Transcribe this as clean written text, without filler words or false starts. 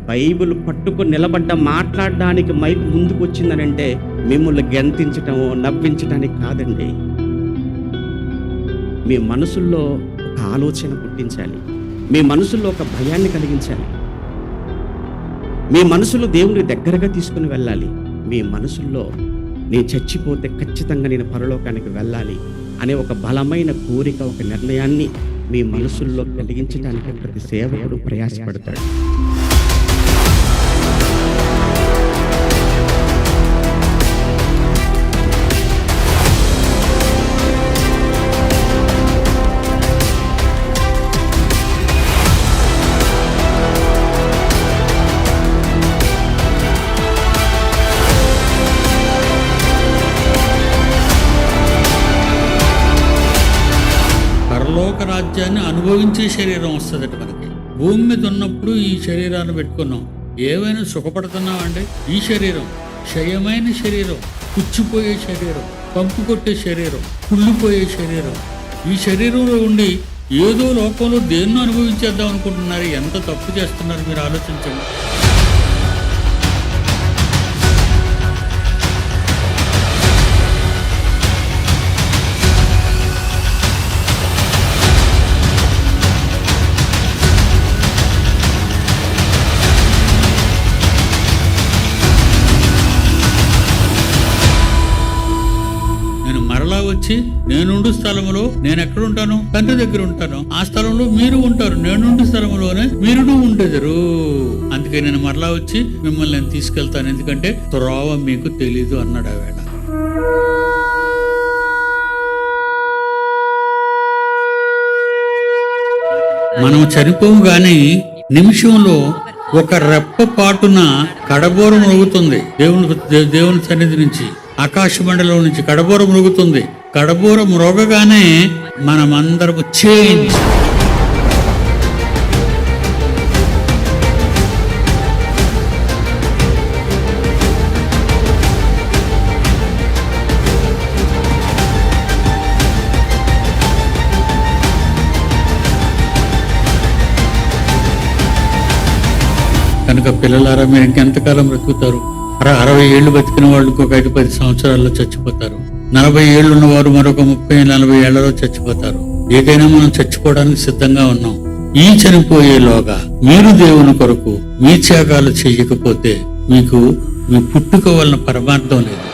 Bible పట్టుకొని నిలబడ్డ మాట్లాడడానికి మైక్ ముందుకు వచ్చిందనంటే మిమ్మల్ని గెంతించటమో నవ్వించడానికి కాదండి. మీ మనసుల్లో ఒక ఆలోచన పుట్టించాలి, మీ మనసుల్లో ఒక భయాన్ని కలిగించాలి, మీ మనసులో దేవుని దగ్గరగా తీసుకుని వెళ్ళాలి. మీ మనసుల్లో నేను చచ్చిపోతే ఖచ్చితంగా నేను పరలోకానికి వెళ్ళాలి అనే ఒక బలమైన కోరిక, ఒక నిర్ణయాన్ని మీ మనసుల్లో కలిగించడానికి ప్రతి సేవకుడు ప్రయాసపడతాడు. పరలోక రాజ్యాన్ని అనుభవించే శరీరం వస్తుందట మనకి. భూమి మీద ఉన్నప్పుడు ఈ శరీరాన్ని పెట్టుకున్నాం, ఏమైనా సుఖపడుతున్నాం అంటే ఈ శరీరం క్షయమైన శరీరం, పుచ్చిపోయే శరీరం, కంపు కొట్టే శరీరం, కుళ్ళిపోయే శరీరం. ఈ శరీరంలో ఉండి ఏదో లోకంలో దేన్నో అనుభవించేద్దాం అనుకుంటున్నారు. ఎంత తప్పు చేస్తున్నారు మీరు ఆలోచించండి. వచ్చి నేనుండు స్థలంలో నేను ఎక్కడ ఉంటాను? తండ్రి దగ్గర ఉంటాను. ఆ స్థలంలో మీరు ఉంటారు. నేనుండు స్థలంలోనే మీరు ఉండేదరు. అందుకే నేను మరలా వచ్చి మిమ్మల్ని నేను తీసుకెళ్తాను, ఎందుకంటే త్రోవ మీకు తెలీదు అన్నాడు ఆ వేళ. మనం చనిపోము గాని నిమిషంలో ఒక రెప్ప పాటున కడబోరం మరుగుతుంది. దేవుని సన్నిధి నుంచి, ఆకాశ మండలం నుంచి కడబోరం మరుగుతుంది. కడబోరం మృగగానే మనమందరము చేంజ్. కనుక పిల్లలారా, మీరు ఇంకెంతకాలం బ్రతుకుతారు? 60 ఏళ్ళు బతికిన వాళ్ళు ఇంకొక 5-10 సంవత్సరాల్లో చచ్చిపోతారు. 40 ఏళ్ళు ఉన్నవారు మరొక 30-40 ఏళ్లలో చచ్చిపోతారు. ఏదైనా మనం చచ్చిపోవడానికి సిద్ధంగా ఉన్నాం. ఈ చనిపోయేలోగా మీరు దేవుని కొరకు మీ త్యాగాలు చేయకపోతే మీకు మీ పుట్టుక వలన పరమార్థం లేదు.